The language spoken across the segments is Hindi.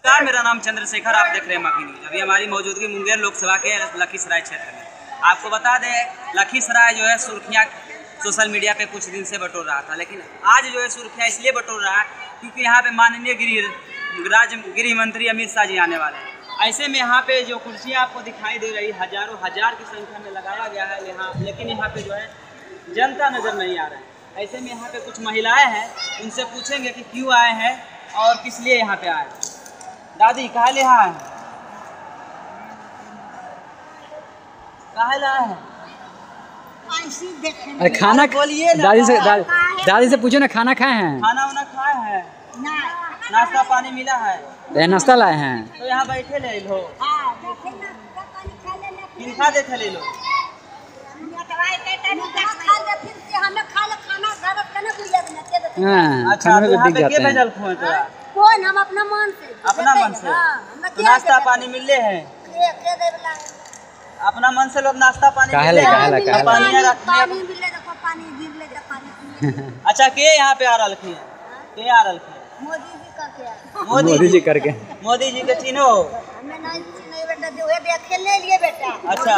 मेरा नाम चंद्रशेखर, आप देख रहे हैं मकी न्यूज। अभी हमारी मौजूदगी मुंगेर लोकसभा के लखीसराय क्षेत्र में। आपको बता दें, लखीसराय जो है सुर्खियाँ सोशल मीडिया पे कुछ दिन से बटोर रहा था, लेकिन आज जो है सुर्खियाँ इसलिए बटोर रहा है क्योंकि यहाँ पे माननीय गृह मंत्री अमित शाह जी आने वाले हैं। ऐसे में यहाँ पे जो कुर्सियाँ आपको दिखाई दे रही हजारों हजार की संख्या में लगाया गया है यहाँ, लेकिन यहाँ पे जो है जनता नज़र नहीं आ रहा है। ऐसे में यहाँ पे कुछ महिलाएं हैं, उनसे पूछेंगे कि क्यों आए हैं और किस लिए यहाँ पे आए। दादी कहाँ ले आए हैं, कहाँ लाए हैं? अरे खाना बोलिए ना, दादी से पूछो ना, खाना खाए हैं? खाना वाना खाए हैं? नाश्ता पानी मिला है? नाश्ता लाए हैं तो यहाँ बैठे ले लो। किनका देखे ले लो? अच्छा, तो यहाँ पे के भेजल खोए तोरा? कौन? हम अपना मन से। अपना मन से? तो नाश्ता पानी मिले हैं? अपना मन से लोग नाश्ता पानी मिले हैं? पानी मिले तो पानी गिरले तो पानी। अच्छा, के यहाँ पे आ रहा है? के आ रहा है? मोदी जी करके। मोदी जी करके। मोदी जी के चिन्हो? हमें नहीं चिन्ह बेटा, जो है देखे ले लिए बेटा। अच्छा,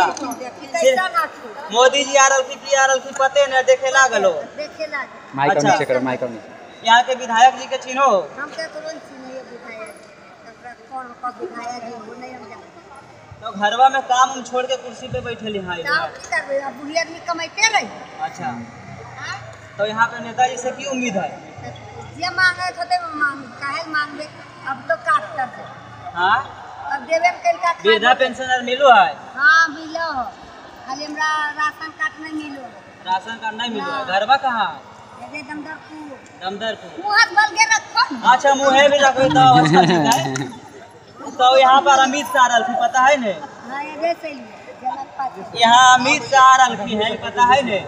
मोदी जी आ रही की आ रही पते न देखे लागलो? देखे लागे। माइक नीचे करो, माइक नीचे। यहाँ के विधायक जी के चिन्हो? हम के तुरंत चिन्ह विधायक कौन का विधायक जी वो नहीं हम जानते। तो घरवा में काम हम छोड़ के कुर्सी पे बैठे ली। हाँ, की करबे, अब बुढ़िया आदमी कमाइते रही। अच्छा, तो यहाँ पे नेताजी से की उम्मीद है? जे मांगे थे काहे मांगे, अब तो काट कर दे। हाँ, अब देवे में कल का वृद्धा पेंशन मिलो है? हाँ मिलो, खाली हमरा राशन कार्ड नहीं मिलो। राशन कार्ड नहीं मिलो है? घरवा कहाँ? दमदरपुर। दमदरपुर। मुँह हाथ बल के रखो। अच्छा, मुँह भी रखो तो अच्छा चीज है। तो यहाँ पर अमित शाह रखी पता है ने? हाँ, ये से लिए यहाँ अमित शाह रखी है, पता है ने?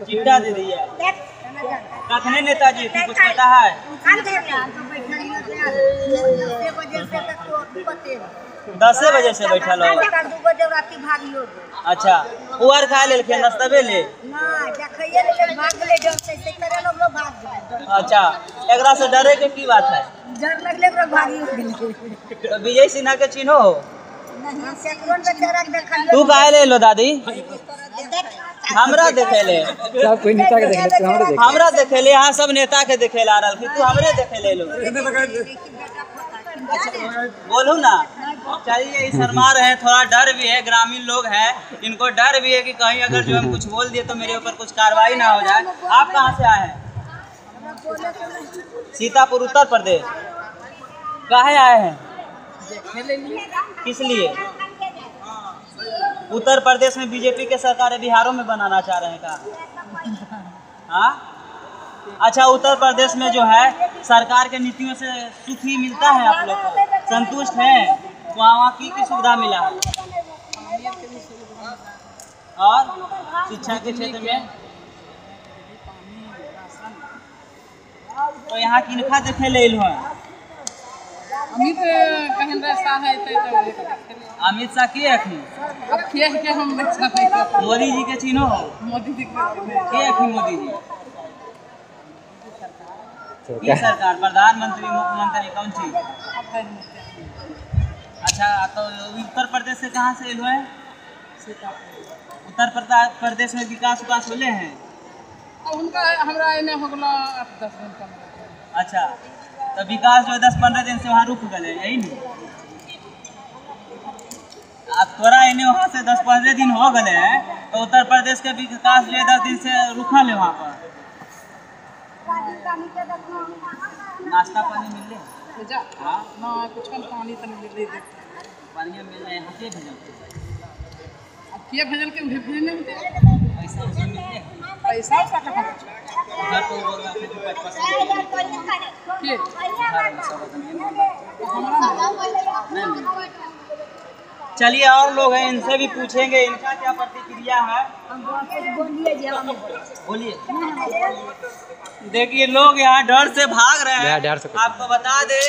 चिट्ठा दे दिया। कखने नेताजी थी, कुछ पता है? 10 बजे से बैठा लो। अच्छा, उर खा ले नस्तबे ले? अच्छा, एकरा से डरे के की बात है? डर लगले भागी। विजय सिन्हा के चिन्हो? तू काहे ले लो दादी? हमरा देखे ले? सब कोई नेता के देखे ले, हमरा देखे ले। यहाँ सब नेता के देखे ला रहा, तू हमरे देखे ले लो। बोलू ना, चलिए शर्मा रहे हैं, थोड़ा डर भी है। ग्रामीण लोग हैं, इनको डर भी है कि कहीं अगर जो हम कुछ बोल दिए तो मेरे ऊपर कुछ कार्रवाई ना हो जाए। आप कहाँ से आए हैं? सीतापुर, उत्तर प्रदेश। काहे आए हैं? किस लिए? उत्तर प्रदेश में बीजेपी के सरकार बिहारों में बनाना चाह रहे हैं का? हाँ, अच्छा, उत्तर प्रदेश में जो है सरकार के नीतियों से सुखी मिलता है, आप लोग को संतुष्ट हैं? वहाँ की सुविधा मिला है? और शिक्षा के क्षेत्र में? तो यहाँ किनका देखे ले लो है? अमित शाह के अखी? मोदी जी के चिन्हो? मोदी जी के अखी मोदी जी? की सरकार? प्रधानमंत्री, मुख्यमंत्री कौन चीज? अच्छा, तो उत्तर प्रदेश से कहाँ से लो है? उत्तर प्रदेश में विकास होले हैं? उनका हमरा एने हो गला 8-10 दिन का। अच्छा, तो विकास जो 10-15 दिन से वहाँ रुक गए, यही नहीं? अब तोरा इन्हें वहाँ से 10-15 दिन हो गए हैं, तो उत्तर प्रदेश के विकास जो 10 दिन से रुकल है वहाँ पर। नाश्ता पानी मिल रहे? हाँ, ना कुछ पानी तो मिल रही है। पानी मिल रहे हैं? के भेजल? अब के भेजल के भेजने में पैसा उसे मिल रहे? पैसा का घर तो बोल रहा है 5%। चलिए, और लोग हैं, इनसे भी पूछेंगे इनका क्या प्रतिक्रिया है। बोलिए। देखिए, लोग यहाँ डर से भाग रहे हैं। आपको बता दे,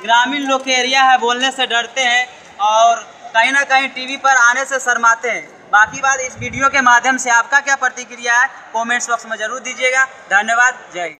ग्रामीण लोग के एरिया है, बोलने से डरते हैं और कहीं ना कहीं टीवी पर आने से शर्माते हैं। बाकी बात इस वीडियो के माध्यम से आपका क्या प्रतिक्रिया है, कमेंट्स बॉक्स में जरूर दीजिएगा। धन्यवाद, जय हिंद।